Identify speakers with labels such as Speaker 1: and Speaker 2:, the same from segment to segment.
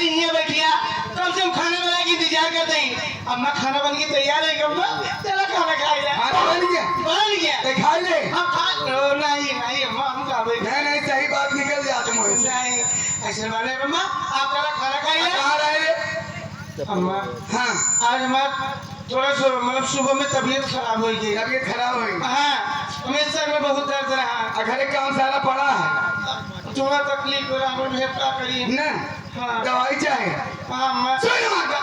Speaker 1: अरे ये बैठिया कम से कम खाने वाला की इंतजार करते हैं। अम्मा खाना बन के तैयार है अम्मा, चला खाना खाइए।
Speaker 2: खाना बन गया?
Speaker 1: बन गया
Speaker 2: तो खा ले।
Speaker 1: हम खा नहीं नहीं अम्मा हम खा ले।
Speaker 2: नहीं सही बात निकल जाती मुझे से।
Speaker 1: नहीं ऐसे वाले अम्मा आप चला खाना खाइए।
Speaker 2: कहाँ रहे?
Speaker 1: अम्मा
Speaker 2: हाँ
Speaker 1: आज हमारा थोड़ा सा मतलब सुबह में तबीयत खराब हो गई।
Speaker 2: तबीयत खराब हुई?
Speaker 1: हाँ मेरे सर में बहुत दर्द रहा।
Speaker 2: घर काम सारा पड़ा है,
Speaker 1: थोड़ा तकलीफ हो रहा है, क्या करिए
Speaker 2: ना
Speaker 1: हाँ
Speaker 2: दवाई चाहिए।
Speaker 1: हाँ अम्मा
Speaker 2: सुन माता।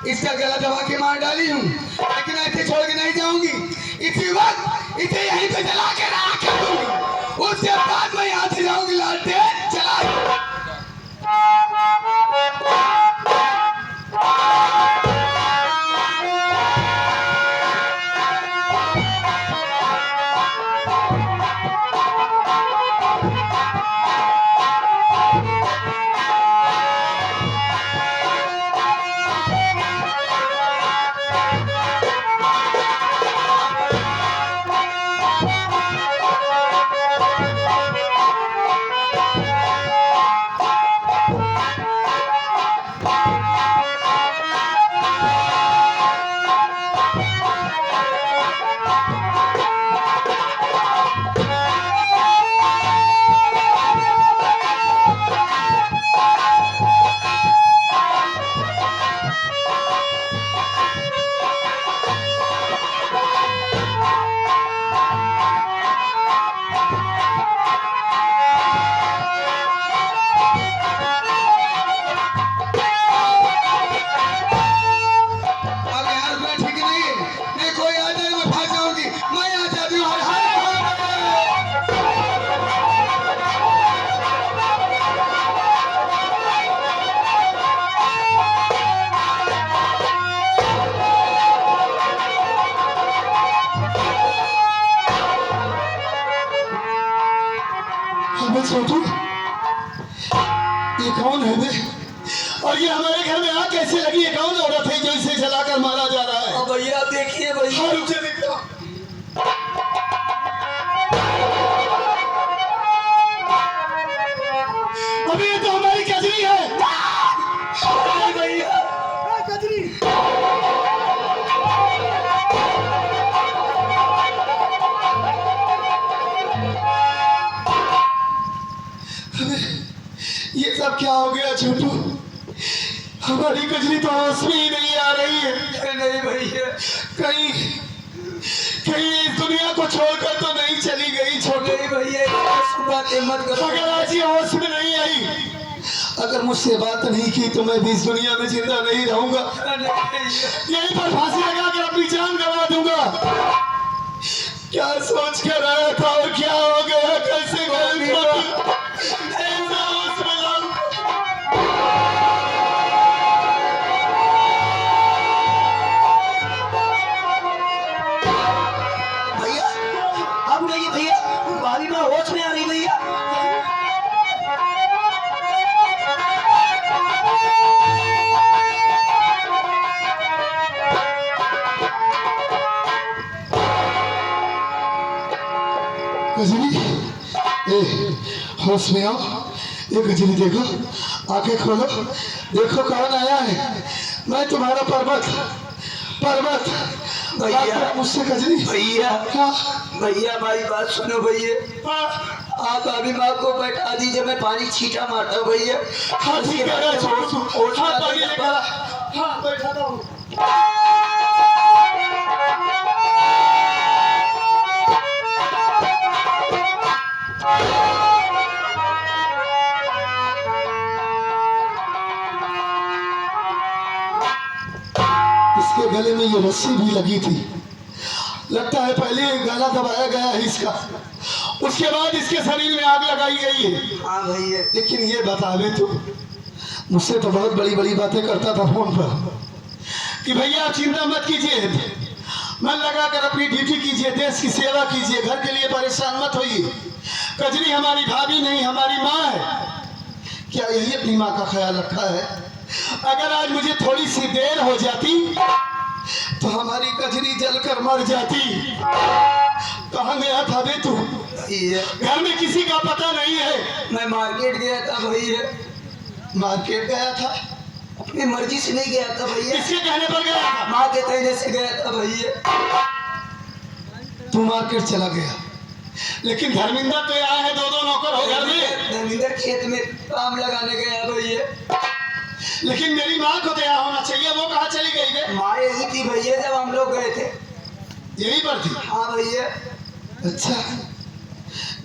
Speaker 2: इसका गला दबा के मार डाली हूँ, लेकिन ऐसे छोड़ के नहीं जाऊंगी। इसी वक्त इसे यहीं पे जला के राख कर दूंगी। उसके बाद मैं यहाँ से जाऊंगी। लालटेन चला।
Speaker 1: छोटू ये कौन है बे? और ये हमारे घर में आग कैसे लगी? ये कौन औरत है जो इसे जलाकर मारा जा रहा है?
Speaker 2: भैया देखिए भैया।
Speaker 1: रुक जा देखो। अबे ये तो हमारी कजरी है।
Speaker 2: भैया
Speaker 1: कजरी ये सब क्या हो गया छोटू? हमारी कजरी तो होश में ही नहीं आ रही है।
Speaker 2: नहीं भैया,
Speaker 1: कहीं कहीं इस दुनिया को छोड़कर तो नहीं चली गई छोटू?
Speaker 2: नहीं भैया, बातें मत करो।
Speaker 1: अगर आज ये होश में नहीं आई, अगर मुझसे बात नहीं की तो मैं भी इस दुनिया में जिंदा नहीं रहूंगा। यहीं पर फांसी लगा कर अपनी जान गंवा दूंगा। क्या सोच कर आया था और क्या हो गया? कैसे होश में आओ, ये कजरी देखो, आंखें खोलो, देखो कौन आया है। मैं तुम्हारा पर्वत पर्वत
Speaker 2: भैया।
Speaker 1: मुझसे कजरी।
Speaker 2: भैया
Speaker 1: हाँ
Speaker 2: भैया हमारी बात सुनो भैया, आप अभी माँ को बैठा दीजिए, मैं पानी छींटा मारता हूँ भैया।
Speaker 1: हाँ ठीक है, छोड़ तू। हाँ पानी लेकर आ। हाँ बैठाता हूँ। इसके गले में ये रस्सी भी लगी थी, लगता है पहले गला दबाया गया है इसका, उसके बाद इसके शरीर में आग लगाई गई है।
Speaker 2: हाँ भैया।
Speaker 1: लेकिन ये बतावे तू, मुझसे तो बहुत बड़ी बड़ी बातें करता था फोन पर कि भैया आप चिंता मत कीजिए, मन लगा कर अपनी ड्यूटी कीजिए, देश की सेवा कीजिए, घर के लिए परेशान मत होइए। कजरी हमारी भाभी नहीं, हमारी माँ है। क्या यही अपनी माँ का ख्याल रखा है? अगर आज मुझे थोड़ी सी देर हो जाती तो हमारी कजरी जलकर मर जाती। कहाँ गया था बे तू? घर में किसी का पता नहीं है।
Speaker 2: मैं मार्केट गया था भैया।
Speaker 1: मार्केट गया था?
Speaker 2: अपनी मर्जी से नहीं गया था भैया,
Speaker 1: किसके कहने पर गया था?
Speaker 2: माँ के कहने से गया था भैया।
Speaker 1: तू मार्केट चला गया, लेकिन धर्मिंदर तो आए हैं, दो नौकर हो घर में।
Speaker 2: धर्मिंदर खेत में काम लगाने गया भैया।
Speaker 1: लेकिन मेरी माँ को तैयार होना चाहिए, वो कहाँ चली गई बे?
Speaker 2: माँ यही थी भैया जब हम लोग गए थे।
Speaker 1: यहीं पर थी?
Speaker 2: हाँ भैया।
Speaker 1: अच्छा,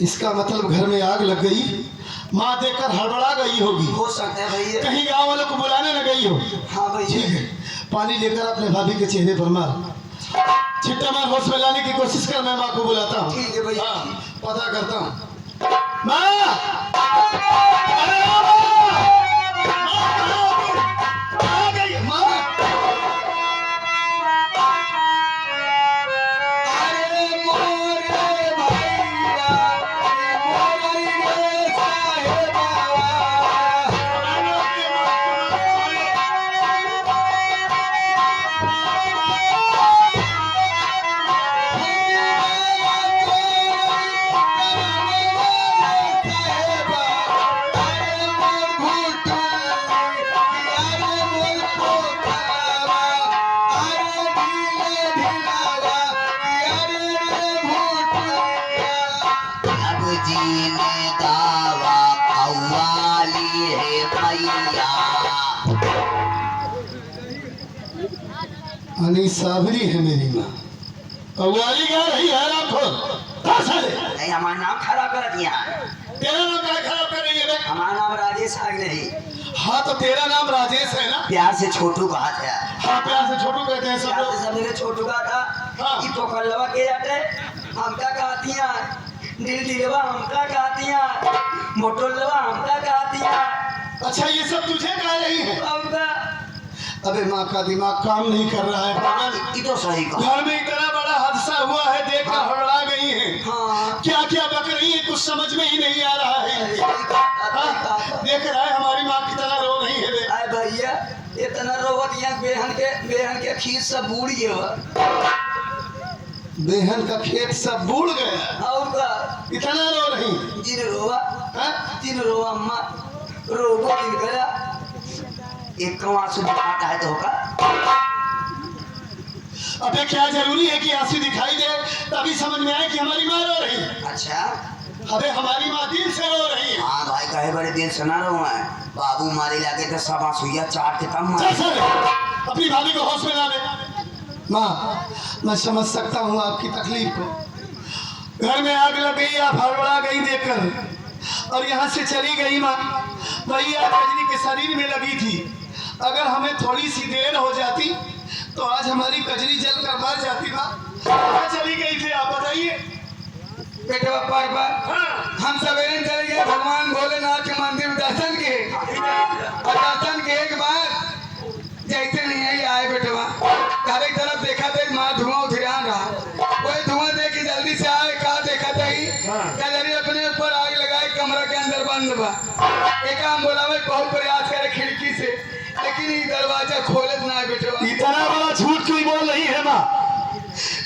Speaker 1: इसका मतलब घर में आग लग गई, माँ देखकर हड़बड़ा गई होगी।
Speaker 2: हो सकता है भैया।
Speaker 1: कहीं गांव वालों को बुलाने न गई हो।
Speaker 2: हाँ भैया।
Speaker 1: ठीक है, पानी लेकर अपने भाभी के चेहरे पर मार, छिट्टा मार, होश में लाने की कोशिश कर। मैं माँ को बुलाता हूँ।
Speaker 2: ठीक है भैया।
Speaker 1: हाँ, पता करता हूँ। माँ! अरे माँ! आ गई माँ!
Speaker 2: अरे मोरे भैया, मोरे रे साहेबा।
Speaker 3: अब जीने दावा कव्वाली है मैया।
Speaker 1: अनी साबरी है मेरी माँ। कव्वाली गा रही है आपको?
Speaker 3: नहीं हमारा नाम खराब कर दिया है।
Speaker 1: तेरा नाम क्या खराब कर रही है बे?
Speaker 3: हमारा नाम राजेश आग नहीं,
Speaker 1: हाँ तो तेरा नाम राजेश है ना?
Speaker 3: प्यार से छोटू कहा था।
Speaker 1: हाँ प्यार से छोटू कहते हैं सब
Speaker 3: प्यार
Speaker 1: लोग।
Speaker 3: से सब मेरे छोटू का था।
Speaker 1: हाँ।
Speaker 3: ये पोखरलवा के जाते हमका कहती हैं, दिल दिलवा हमका कहती हैं, मोटोलवा हमका कहती हैं।
Speaker 1: अच्छा ये सब तुझे कह रही है?
Speaker 3: हमका
Speaker 1: अबे माँ का दिमाग काम नहीं कर रहा है पागल।
Speaker 3: ये तो सही कहा।
Speaker 1: घर में इतना बड़ा हादसा हुआ है, देखकर हड़बड़ा गई है।
Speaker 3: हाँ।
Speaker 1: क्या क्या बक रही है, कुछ समझ में ही नहीं आ रहा है।
Speaker 3: सही कहा, सही
Speaker 1: हाँ,
Speaker 3: कहा।
Speaker 1: देख रहा है हमारी माँ कितना रो रही है बे।
Speaker 3: आए भैया इतना रोवत यहाँ बेहन के खीर सब बूढ़ गया।
Speaker 1: बेहन का खेत सब बूढ़ गया,
Speaker 3: और का
Speaker 1: इतना रो रही।
Speaker 3: जिन रोवा,
Speaker 1: हाँ?
Speaker 3: जिन रोवा अम्मा रोगो दिन करा एक कौन आंसू दिखाता है तो का।
Speaker 1: अबे क्या जरूरी है कि आंसू दिखाई दे तभी समझ में आए कि हमारी माँ रो रही है?
Speaker 3: अच्छा
Speaker 1: अबे हमारी माँ दिल से रो रही है।
Speaker 3: हाँ भाई कहे बड़े दिन सुना रहा है, बाबू मारे लगे तो सब आंसुया चाट के तब
Speaker 1: चल
Speaker 3: मारे।
Speaker 1: सर, अपनी भाभी को होश में ला दे। माँ मैं समझ सकता हूँ आपकी तकलीफ को। घर में आग लग गई, आप हड़बड़ा गई देखकर और यहाँ से चली गई माँ। वही आग कजरी के शरीर में लगी थी। अगर हमें थोड़ी सी देर हो जाती तो आज हमारी कजरी जल कर मर जाती। माँ कहाँ चली गई थी आप बताइए?
Speaker 2: बेटे बाबा
Speaker 1: हाँ।
Speaker 2: हम सवेरे चले गए भगवान भोलेनाथ के मंदिर में दर्शन के, और दर्शन के एक बार जैसे नहीं आई आए बेटे घर एक तरफ देखा था एक माँ धुआं उठियान रहा, वही धुआं देख के जल्दी से आए, कहा देखा था ही कजरी अपने ऊपर आग लगाए, कमरा के अंदर बंद बा। एक हम बोलावे बहुत प्रयास करे खिड़की से, लेकिन ये दरवाजा खोलत ना है बेटे।
Speaker 1: इतना बड़ा झूठ क्यों बोल रही है माँ?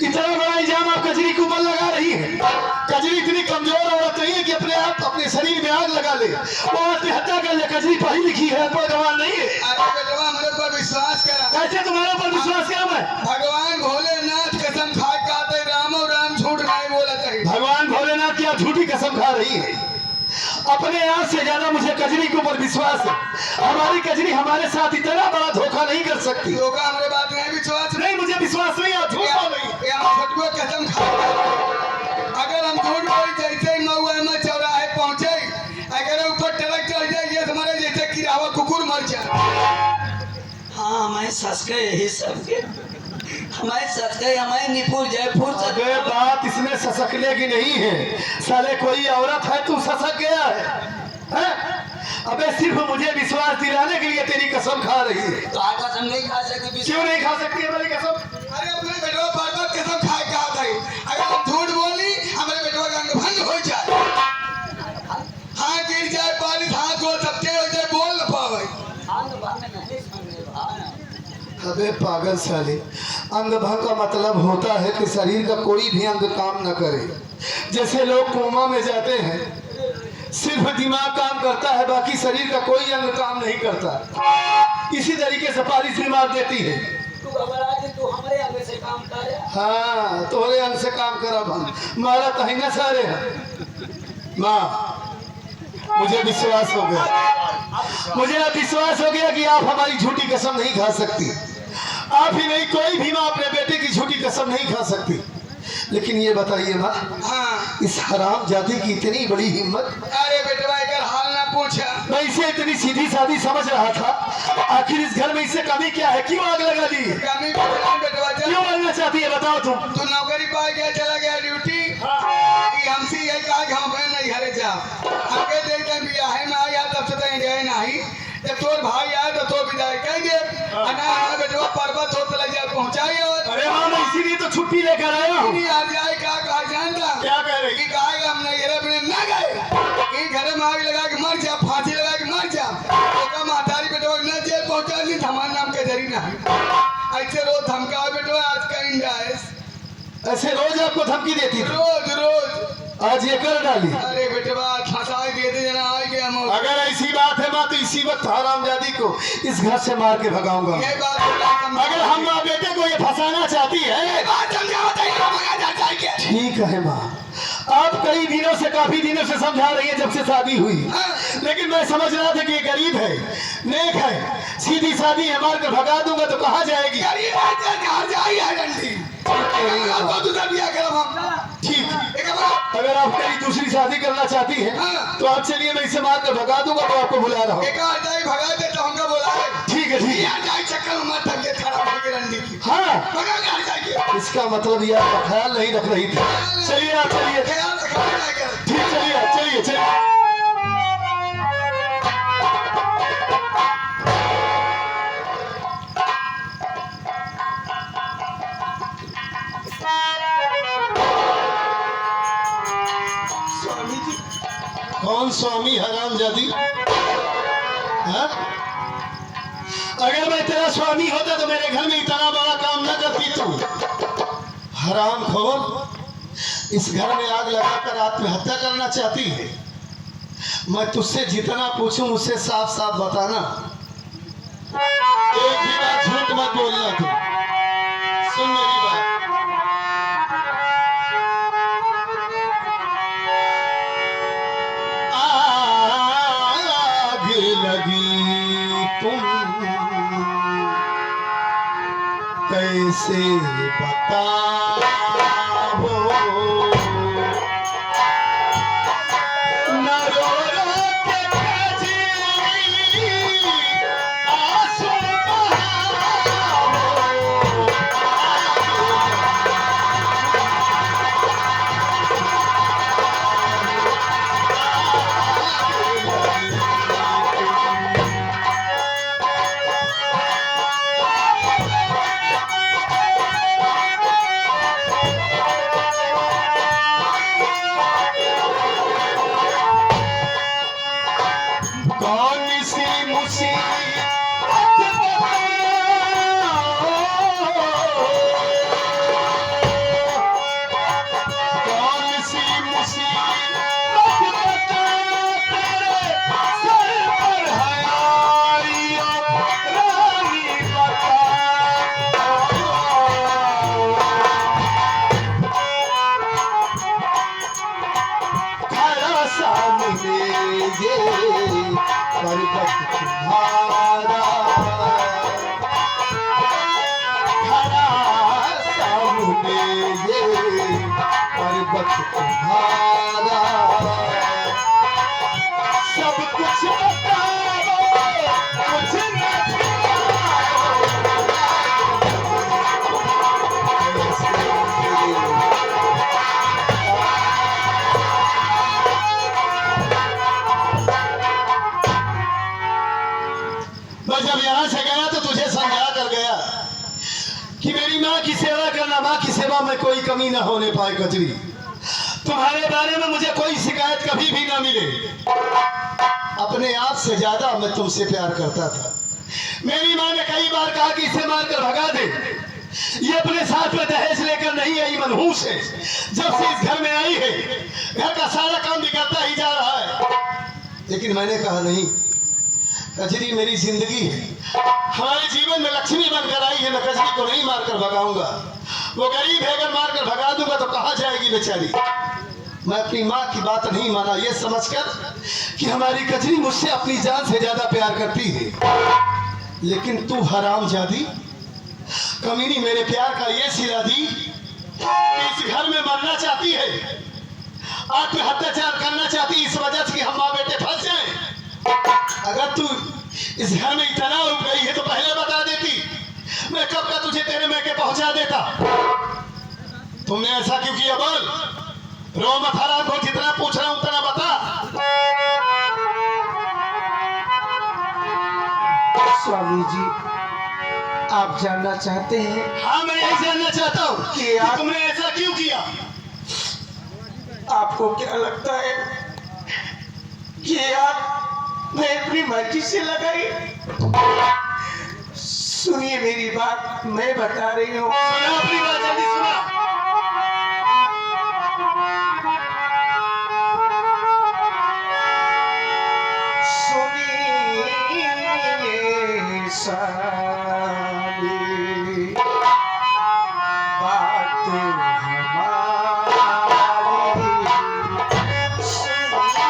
Speaker 1: इतना बड़ा इल्जाम आप कजरी के ऊपर लगा रही है? कजरी इतनी कमजोर औरत नहीं है कि अपने आप अपने शरीर में आग लगा ले, वो आत्महत्या कर ले। कजरी पढ़ी लिखी है, भगवान नहीं है।
Speaker 2: अरे बेटवा मेरे पर विश्वास करा।
Speaker 1: कैसे तुम्हारे ऊपर विश्वास किया मैं?
Speaker 2: भगवान भोलेनाथ कसम खा के आते राम और राम झूठ नहीं बोला चाहिए।
Speaker 1: भगवान भोलेनाथ की आप झूठी कसम खा रही है। अपने आप से ज्यादा मुझे कजरी के ऊपर विश्वास है। हमारी कजरी हमारे साथ इतना बड़ा धोखा नहीं कर सकती।
Speaker 2: धोखा हमारे बात में विश्वास
Speaker 1: नहीं, मुझे विश्वास नहीं, आप झूठ बोल रही हैं।
Speaker 2: ये हम फटुआ कसम खा अगर हम झूठ बोल जैसे मऊआ में चौराहे पहुंचे, अगर ऊपर ट्रक चढ़ जाए ये तुम्हारे जैसे किरावा कुकुर मर जाए।
Speaker 3: हाँ हमारे सस के यही सब के, हमारे सस के हमारे निपुर जयपुर
Speaker 1: अबे बात इसमें ससकने की नहीं है। साले कोई औरत है, तू ससक गया है? अबे सिर्फ मुझे विश्वास दिलाने के लिए तेरी कसम खा रही है।
Speaker 3: तो आज कसम नहीं खा सकती।
Speaker 1: क्यों नहीं खा सकती हमारी कसम?
Speaker 2: अरे अपने बेटवा बार-बार कसम खा के आता है। अगर हम झूठ बोली हमारे बेटवा का अंग भंग हो जाए, हाँ गिर जाए, पानी हाथ गोल सबके हो जाए, बोल न पावे।
Speaker 1: अबे पागल साले, अंग भंग का मतलब होता है कि शरीर का कोई भी अंग काम न करे। जैसे लोग कोमा में जाते हैं, सिर्फ दिमाग काम करता है, बाकी शरीर का कोई अंग काम नहीं करता। इसी तरीके से पारिश बीमार देती है।
Speaker 3: तू हमारे अंग से काम कर।
Speaker 1: हाँ, तोरे अंग से काम करा भंग मारा कहीं ना सारे हैं। माँ, मुझे विश्वास हो गया, मुझे अब विश्वास हो गया कि आप हमारी झूठी कसम नहीं खा सकती। आप ही नहीं, कोई भी माँ अपने बेटे की झूठी कसम नहीं खा सकती। लेकिन ये बताइए माँ,
Speaker 2: हाँ
Speaker 1: इस हराम जाति की इतनी बड़ी हिम्मत?
Speaker 2: अरे बेटवा अगर हाल ना पूछा।
Speaker 1: मैं इसे इतनी सीधी सादी समझ रहा था, आखिर इस घर में इससे कमी क्या है? क्यों आग लगा दी?
Speaker 2: कमी बेटवा
Speaker 1: क्यों बनना चाहती है बताओ तुम?
Speaker 2: तू नौकरी पा गया, चला गया ड्यूटी। कि हमसे यही कहा कि हम नहीं घरे जा, हमके देखते बियाहे में आया तब से कहीं गए नहीं। जब तोर भाई आया तो तो विदाई कह दे, अना हमारा बेटवा पर्वत हो चला जाए पहुंचाई। और
Speaker 1: अरे हाँ, मैं इसीलिए तो छुट्टी लेकर आया हूँ।
Speaker 2: नहीं आ जाए क्या कहा जानता?
Speaker 1: क्या कह रही?
Speaker 2: कि कहा हम नहीं घरे अपने ना गए, कि घरे में आग लगा के मर जा, फांसी लगा के मर जा। तो का मातारी बेटवा न जेल पहुंचा नहीं, हमारे नाम के जरी ना ऐसे रोज धमका बेटवा। आज का इंडा है
Speaker 1: ऐसे रोज आपको धमकी देती थी?
Speaker 2: रोज रोज।
Speaker 1: आज ये कर डाली।
Speaker 2: अरे बेटवा फंसाई दे दे जना आ गया मौत।
Speaker 1: अगर ऐसी बात है माँ, तो इसी वक्त हरामजादी को इस घर से मार के भगाऊंगा।
Speaker 2: ये बात समझा।
Speaker 1: अगर हम माँ बेटे को ये फंसाना चाहती है,
Speaker 2: ये बात समझाओ तो इनको भगा जाता है क्या?
Speaker 1: ठीक है माँ, आप कई दिनों से, काफी दिनों से समझा रही है, जब से शादी हुई। लेकिन मैं समझ रहा था कि ये गरीब है, नेक है, सीधी सादी है, मार कर भगा दूंगा तो कहाँ जाएगी?
Speaker 2: गरीब है कहाँ जाई है डंडी। तो दूसरा बिया करब हम।
Speaker 1: ठीक,
Speaker 2: एक बार
Speaker 1: अगर आप कहीं दूसरी शादी करना चाहती है तो आप चलिए, मैं इसे मार कर भगा दूंगा तो आपको बुला रहा हूँ।
Speaker 2: एक आ जाए भगा दे तो हमका बुलाए।
Speaker 1: ठीक है, ठीक
Speaker 2: ये
Speaker 1: है।
Speaker 2: आ जाए चक्कर में मत तबियत खराब हो गई रंडी की।
Speaker 1: हाँ,
Speaker 2: भगा के आ जाएगी।
Speaker 1: इसका मतलब ये आपका ख्याल नहीं रख रही थी। चलिए आप चलिए।
Speaker 2: ख्याल रखा जाएगा।
Speaker 1: ठीक, चलिए आप चलिए चलिए।
Speaker 3: स्वामी जी,
Speaker 1: कौन स्वामी हरामजादी? हाँ? अगर मैं तेरा स्वामी होता तो मेरे घर में इतना बड़ा काम न करती तू। हरामखोर, इस घर में आग लगाकर आत्महत्या करना चाहती है। मैं तुझसे जितना पूछूं उससे साफ साफ बताना, एक भी बात झूठ मत बोलना। तू सुन मेरी बात। आग लगी तुम कैसे बताओ, न रो रो के कजरी आंसू बहाओ। हक तुम्हारा, सब कुछ बताओ, कुछ न मैं जब यहाँ से गया तो तुझे समझा कर गया कि मेरी माँ की सेवा करना, माँ की सेवा में कोई कमी ना होने पाए। कजरी, तुम्हारे बारे में मुझे कोई शिकायत कभी भी ना मिले। अपने आप से ज्यादा मैं तुमसे प्यार करता था। मेरी माँ ने कई बार कहा कि इसे मारकर भगा दे, ये अपने साथ में दहेज लेकर नहीं आई, मनहूस है। जब से इस घर में आई है, घर का सारा काम बिगड़ता ही जा रहा है। लेकिन मैंने कहा नहीं, कजरी मेरी जिंदगी है, हमारे जीवन में लक्ष्मी बनकर आई है, मैं कजरी को नहीं मारकर भगाऊंगा। वो गरीब है, अगर मारकर भगा दूंगा तो कहाँ जाएगी बेचारी। मैं अपनी माँ की बात नहीं माना, ये समझकर कि हमारी कजरी मुझसे अपनी जान से ज्यादा प्यार करती है। लेकिन तू हरामजादी कमीनी मेरे प्यार का ये सिला दी कि इस घर में मरना चाहती है, आत्महत्याचार करना चाहती है, इस वजह से कि हम माँ बेटे फंस जाए। अगर तू इस घर में इतना उठ गई है तो पहले बता देती, मैं कब का तुझे तेरे मैके पहुंचा देता। तुमने ऐसा क्यों किया? बोल, रो मत हराम को, जितना पूछ रहा हूं उतना बता।
Speaker 2: स्वामी जी, आप जानना चाहते हैं?
Speaker 1: हाँ, मैं यही जानना चाहता हूँ कि तुमने ऐसा क्यों किया।
Speaker 2: आपको क्या लगता है कि आप मैं अपनी मर्जी से लगाई? सुनिए मेरी बात, मैं बता रही हूँ।
Speaker 1: सुना अपनी बात, जल्दी सुना।
Speaker 2: सुनिए सारी बात हमारी, सुनिए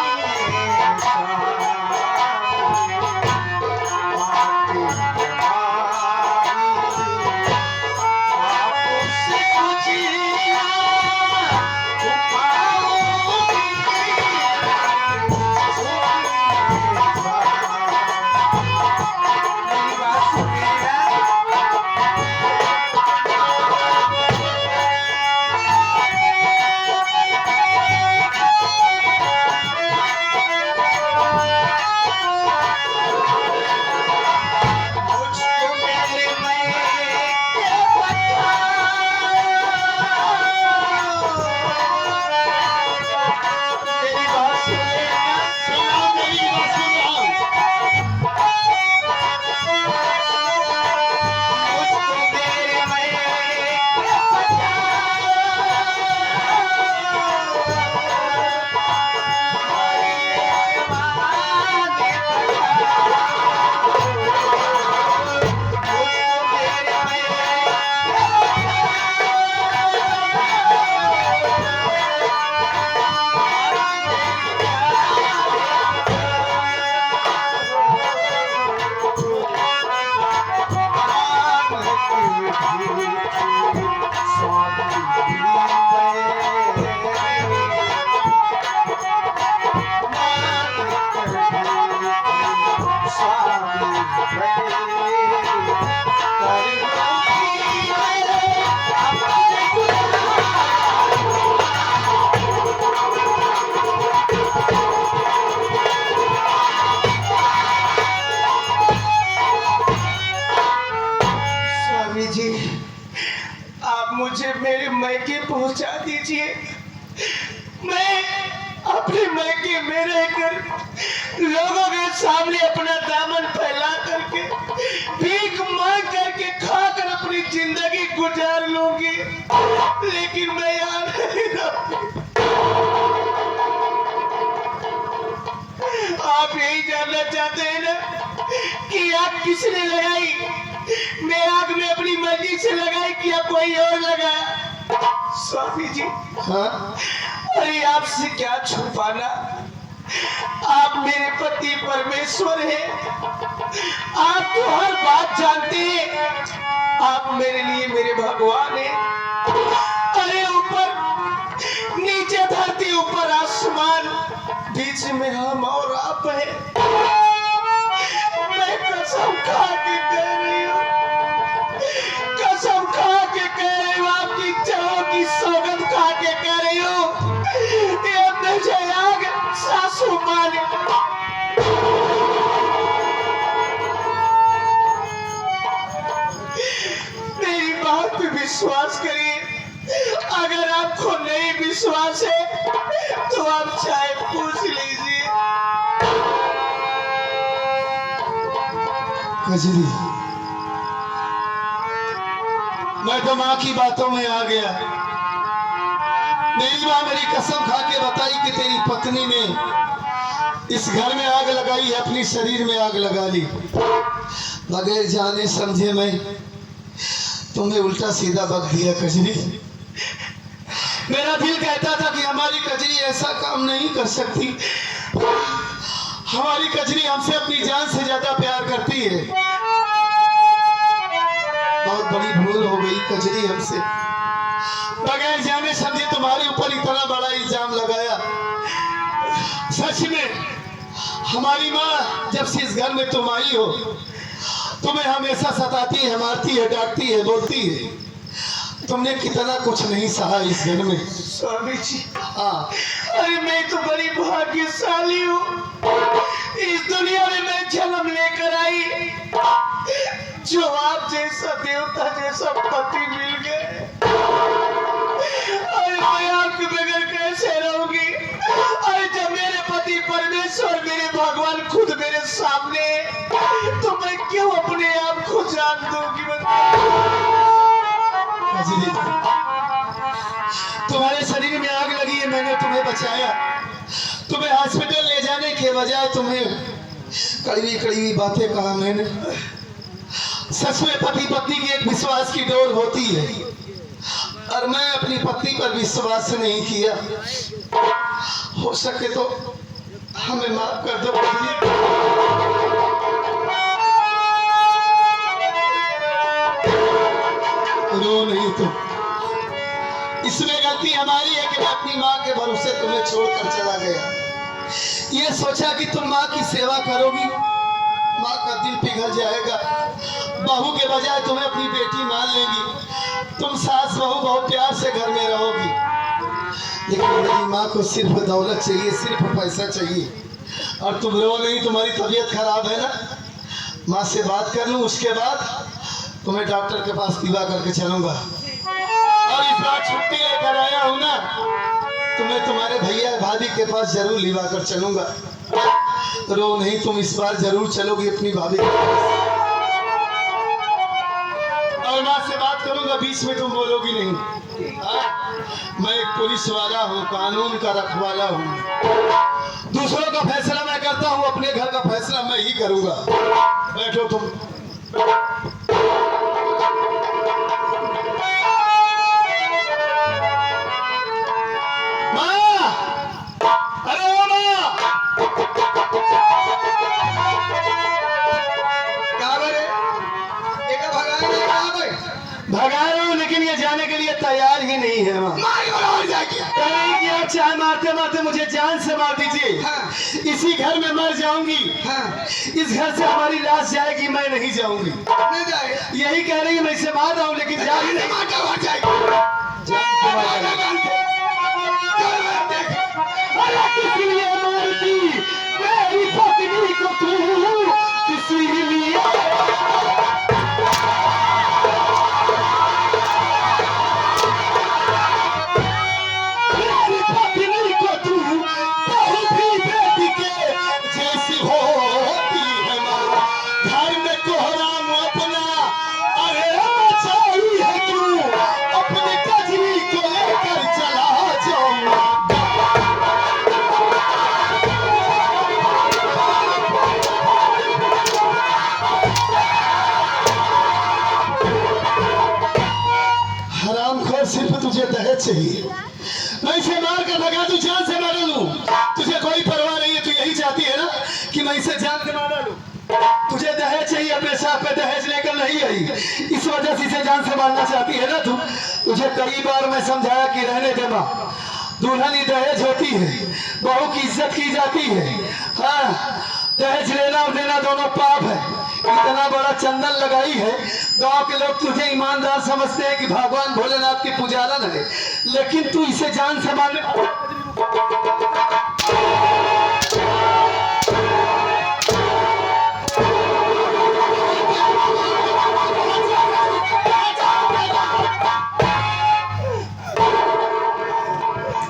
Speaker 2: मुझे मेरे मैके पहुंचा दीजिए। मैं अपने मैके में रहकर लोगों के सामने अपना दामन फैला करके भीख मांग करके खाकर अपनी जिंदगी गुजार लूंगी, लेकिन मैं यहाँ नहीं रहूंगी। आप यही जानना चाहते हैं ना कि आग किसने लगाई? मैं आग में अपनी मर्जी से लगाई कि आप कोई और लगाया? स्वामी जी,
Speaker 1: हाँ?
Speaker 2: अरे आपसे क्या छुपाना, आप मेरे पति परमेश्वर हैं, आप तो हर बात जानते हैं, आप मेरे लिए मेरे भगवान हैं। अरे ऊपर नीचे
Speaker 1: बीच में हम और आप हैं। मैं कसम खा के कह रही हूँ, कसम खा के कह रही हूँ, आपकी इच्छाओं की सौगंध खा के कह रही हूँ, ये मुझे आग सासू माँ ने मेरी बात पे विश्वास करिए। अगर आपको नहीं विश्वास है तो आप चाहे पूछ लीजिए। कजरी, मैं तो माँ की बातों में आ गया। मेरी माँ मेरी कसम खा के बताई कि तेरी पत्नी ने इस घर में आग लगाई है, अपनी शरीर में आग लगा ली। बगैर जाने समझे मैं तुम्हें उल्टा सीधा बक दिया। कजरी, मेरा दिल कहता था कि हमारी कजरी ऐसा काम नहीं कर सकती। हमारी कजरी हमसे अपनी जान से ज्यादा प्यार करती है। बहुत बड़ी भूल हो गई कजरी हमसे। बगैर जाने समझे तुम्हारे ऊपर इतना बड़ा इल्जाम लगाया। सच में हमारी माँ जब से इस घर में तुम आई हो, तुम्हें हमेशा सताती है, मारती है, डांटती है, बोलती है। तुमने कितना कुछ नहीं सहा इस घर में। स्वामी जी, हाँ, अरे मैं तो बड़ी भाग्यशाली हूँ। इस दुनिया में मैं जन्म लेकर आई, जो आप जैसा देवता जैसा पति मिल गए। अरे मैं आपके बगैर कैसे रहूंगी? अरे जब मेरे पति परमेश्वर, मेरे भगवान खुद मेरे सामने, तो मैं क्यों अपने आप को जान दूंगी? तुम्हारे शरीर में आग लगी है, मैंने तुम्हें बचाया। तुम्हें हॉस्पिटल ले जाने के बजाय तुम्हें कड़वी कड़वी बातें कहा मैंने। सच में पति पत्नी की एक विश्वास की डोर होती है, और मैं अपनी पत्नी पर विश्वास नहीं किया। हो सके तो हमें माफ कर दो। रो नहीं तुम, इसमें गलती हमारी है कि मैं अपनी माँ के भरोसे तुम्हें छोड़कर चला गया। ये सोचा कि तुम माँ की सेवा करोगी, माँ का दिल पिघल जाएगा। बहू के बजाय तुम्हें अपनी बेटी मान लेगी। तुम सास बहू बहुत प्यार से घर में रहोगी। लेकिन मेरी माँ को सिर्फ दौलत चाहिए, सिर्फ पैसा चाहिए। और तुम रो नहीं, तुम्हारी तबीयत खराब है ना। माँ से बात कर लूँ, उसके बाद तुम्हें डॉक्टर के पास दिवा करके चलूंगा। और इस बार छुट्टी लेकर आया हूं ना, तुम्हें तुम्हारे भैया भाभी के पास जरूर लिवा कर चलूंगा। रो नहीं, तुम इस बार जरूर चलोगी अपनी भाभी के पास। और माँ से बात करूंगा, बीच में तुम बोलोगी नहीं। मैं एक पुलिस वाला हूँ, कानून का रखवाला हूँ। दूसरों का फैसला मैं करता हूँ, अपने घर का फैसला मैं ही करूंगा। बैठो तुम। भगा रहा हूँ, लेकिन ये जाने के लिए तैयार ही नहीं है। चाहे मारते मारते मुझे जान से मार दीजिए। हाँ। इसी घर में मर जाऊंगी। हाँ। इस घर से हमारी लाश जाएगी, मैं नहीं जाऊंगी। नहीं जाए, यही कह रही है। मैं इसे मार रहा हूँ, लेकिन जा ही नहीं। किसी लिए मारती मेरी पत्नी को तू, किसी लिए चाहिए। मैं इसे मार कर भगा दूं, जान से मार लूं, तुझे कोई परवाह नहीं है। तू यही चाहती है ना कि मैं इसे जान से मार लूं। तुझे दहेज चाहिए, अपने साथ पे दहेज लेकर नहीं आई, इस वजह से इसे जान से मारना चाहती है ना तू। तुझे कई बार मैं समझाया कि रहने दे माँ, दुल्हन ही दहेज होती है, बहू की इज्जत की जाती है। हाँ, दहेज लेना और देना दोनों पाप है। इतना बड़ा चंदन लगाई है, गांव के लोग तुझे ईमानदार समझते हैं कि भगवान भोलेनाथ की पुजारन है, लेकिन तू इसे जान से मारने।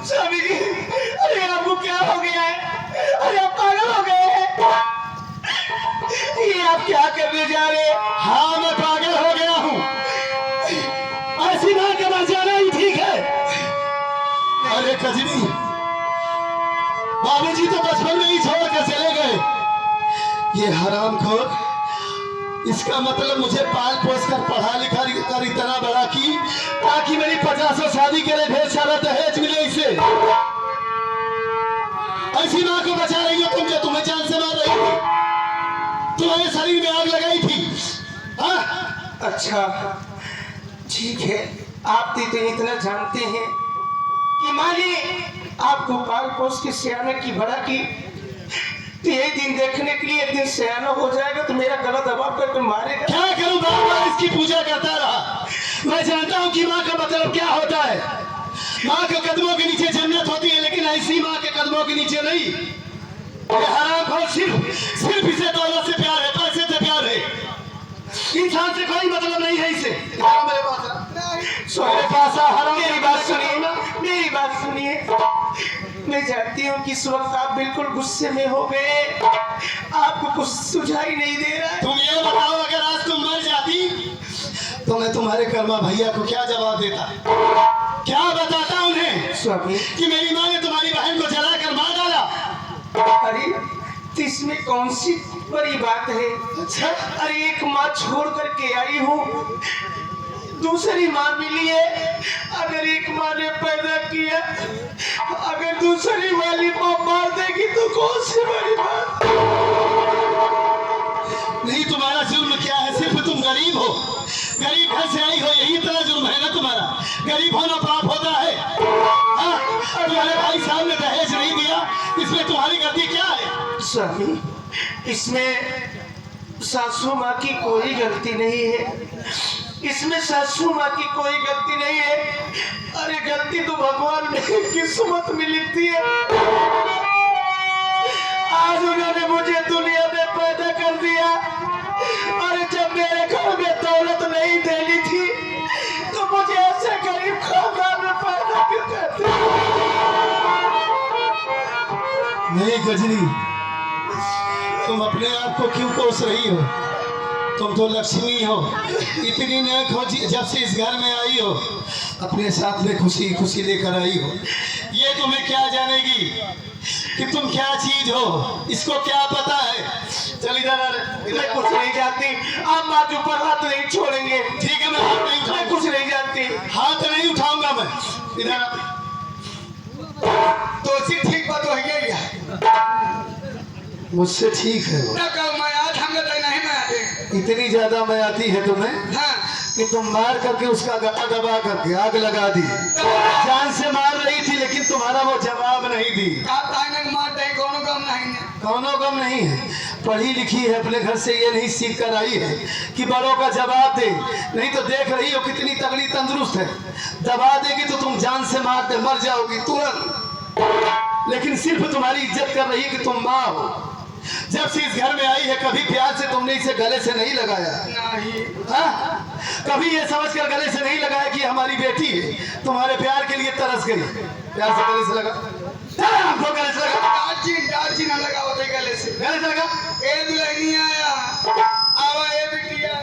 Speaker 3: स्वामी जी, अरे आपको क्या हो गया है? अरे आप पागल हो गए हैं? ये आप क्या करने जा रहे हैं?
Speaker 1: हाँ, मैं पागल हो गया हूँ। ऐसी मां के मर जाना ही ठीक है। अरे कजरी, बाबूजी तो बचपन में ही छोड़ कर चले गए। ये हरामखोर, इसका मतलब मुझे पाल पोस कर पढ़ा लिखा कर इतना बड़ा की ताकि मेरी 50 शादी के लिए ढेर सारा दहेज मिले इसे। ऐसी मां को बचा रही हो तुम, जो तुम्हें जान से मार रही थी, तुम्हारे शरीर में आग लगाई थी। हाँ?
Speaker 3: अच्छा ठीक है, आप तो इतना जानते हैं कि माली आपको पाल पोस के सियाने की भड़ा की, तो ये दिन देखने के लिए एक दिन सियाना हो जाएगा तो मेरा गला दबा कर मारेगा।
Speaker 1: क्या करूं, बार बार इसकी पूजा करता रहा। मैं जानता हूं कि माँ का मतलब क्या होता है। माँ के कदमों के नीचे जन्नत होती है, लेकिन ऐसी माँ के कदमों के नीचे नहीं। ये हरामखोर सिर्फ इसे दौलत से प्यार है, पैसे से प्यार है। इंसान से कोई मतलब नहीं है इसे। मेरे पास आ। मेरे पास आ, हराम।
Speaker 3: मेरी बात सुनिए, मेरी बात सुनिए। मैं जानती हूँ कि इस वक्त आप बिल्कुल गुस्से में हो गए, आपको कुछ सुझाई नहीं दे रहा है।
Speaker 1: तुम ये बताओ, अगर आज तुम मर जाती तो मैं तुम्हारे कर्मा भैया को क्या जवाब देता, क्या बताता उन्हें
Speaker 3: स्वामी,
Speaker 1: कि मेरी माँ ने तुम्हारी बहन को जलाकर मार डाला।
Speaker 3: अरे तो इसमें कौन सी बड़ी बात है?
Speaker 1: अच्छा,
Speaker 3: अरे एक माँ छोड़ करके आई हूँ, दूसरी माँ मिली है। अगर एक माँ ने पैदा किया, अगर दूसरी वाली माँ मार देगी तो कौन सी बड़ी बात?
Speaker 1: नहीं, तुम्हारा जुर्म क्या है? सिर्फ तुम गरीब हो, गरीब घर से आई हो, यही इतना जुर्म है ना तुम्हारा। गरीब होना पाप होता है। हाँ? और तुम्हारे भाई साहब ने दहेज नहीं दिया, इसमें तुम्हारी गलती क्या है?
Speaker 3: स्वामी, इसमें सासू माँ की कोई गलती नहीं है, इसमें सासू माँ की कोई गलती नहीं है। अरे गलती तो भगवान ने किस्मत में लिखी है। आज उन्होंने मुझे दुनिया में पैदा कर दिया, और जब मेरे घर में दौलत नहीं देनी थी तो मुझे ऐसे गरीब खानदान में पैदा क्यों करते?
Speaker 1: नहीं गजनी, तुम अपने आप को क्यों कोस रही हो? तुम तो लक्ष्मी हो, इतनी नेक हो, जब से इस घर में आई हो अपने साथ में खुशी खुशी लेकर आई हो। ये तुम्हें क्या जानेगी कि तुम क्या चीज हो, इसको क्या पता है? चल इधर।
Speaker 3: मैं कुछ नहीं जानती, आप माँ के ऊपर हाथ नहीं छोड़ेंगे।
Speaker 1: ठीक है, मैं हाथ नहीं
Speaker 3: मैं
Speaker 1: उठाऊंगा।
Speaker 3: कुछ नहीं जानती।
Speaker 1: हाथ नहीं उठाऊंगा मैं। इधर।
Speaker 2: तो उसी ठीक बात हो गई।
Speaker 1: मुझसे ठीक है वो।
Speaker 2: ना कहो मैं आज हम लोग नहीं मैं आते।
Speaker 1: इतनी ज्यादा मैं आती है तुम्हें
Speaker 2: हाँ,
Speaker 1: कि तुम मार करके उसका गला दबा करके आग लगा दी। जान से मार रही थी, लेकिन तुम्हारा वो जवाब नहीं दी।
Speaker 2: आप ताने मार दे कोनो गम नहीं है।
Speaker 1: कौनो गम नहीं है, पढ़ी लिखी है, अपने घर से ये नहीं सीख कर आई है कि बड़ों का जवाब दे। नहीं तो देख रही हो कितनी तगड़ी तंदुरुस्त है, दबा देगी तो तुम जान से मार दे, मर जाओगी तुरंत। लेकिन सिर्फ तुम्हारी इज्जत कर रही है कि तुम माँ हो। जब से इस घर में आई है, कभी प्यार से तुमने इसे गले से नहीं लगाया।
Speaker 2: नहीं,
Speaker 1: हाँ? कभी ये समझकर गले से नहीं लगाया कि हमारी बेटी है, तुम्हारे प्यार के लिए तरस गई। प्यार से गले से लगा, आपको गले से लगा,
Speaker 2: डार्ची ना लगा होते गले से।
Speaker 1: गले से लगा।
Speaker 2: ए दुल्हनी आया, आवा ए बेटी आया।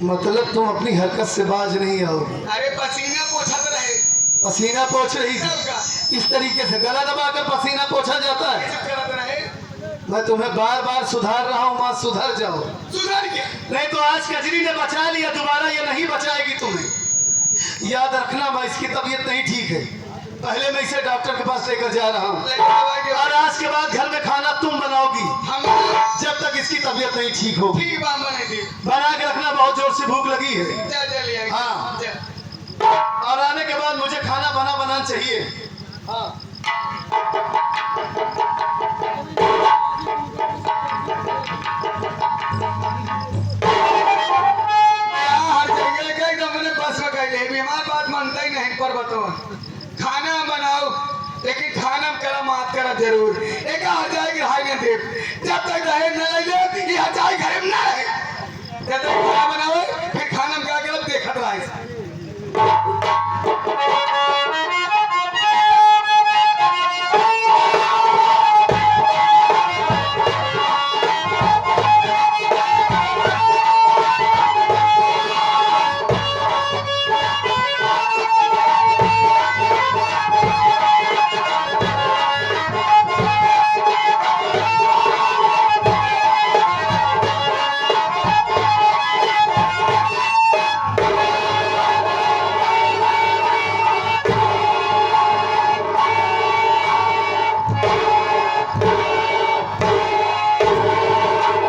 Speaker 1: मतलब तुम अपनी हरकत से बाज नहीं आओगी।
Speaker 2: अरे पसीना पोछत रहे।
Speaker 1: पसीना पोछ रही थी, इस तरीके से गला दबाकर पसीना पोछा जाता है।
Speaker 2: करत रहे।
Speaker 1: मैं तुम्हें बार बार सुधार रहा हूँ, माँ सुधर जाओ।
Speaker 2: सुधर के।
Speaker 1: नहीं तो आज कजरी ने बचा लिया, दोबारा ये नहीं बचाएगी तुम्हें। याद रखना माँ, इसकी तबीयत नहीं ठीक है। पहले मैं इसे डॉक्टर के पास लेकर जा रहा हूँ
Speaker 2: लेकिन दवाई के
Speaker 1: और आज के बाद घर में खाना तुम बनाओगी
Speaker 2: हम
Speaker 1: जब तक इसकी तबीयत नहीं ठीक होगी।
Speaker 2: ठीक बात बने थी।
Speaker 1: बना के रखना, बहुत जोर से भूख लगी है।
Speaker 2: चलिए
Speaker 1: हाँ। और आने के बाद मुझे खाना बनाना चाहिए। हाँ।
Speaker 2: हर जगह के एकदम अपने बस में कहले बीमार बात मानता ही नहीं पर बताओ खाना बनाओ लेकिन खाना करा मात करा जरूर एक हर जाए रहा न देव जब तक रहे न ले ये हर जाए घर में ना रहे जब तक खाना बनाओ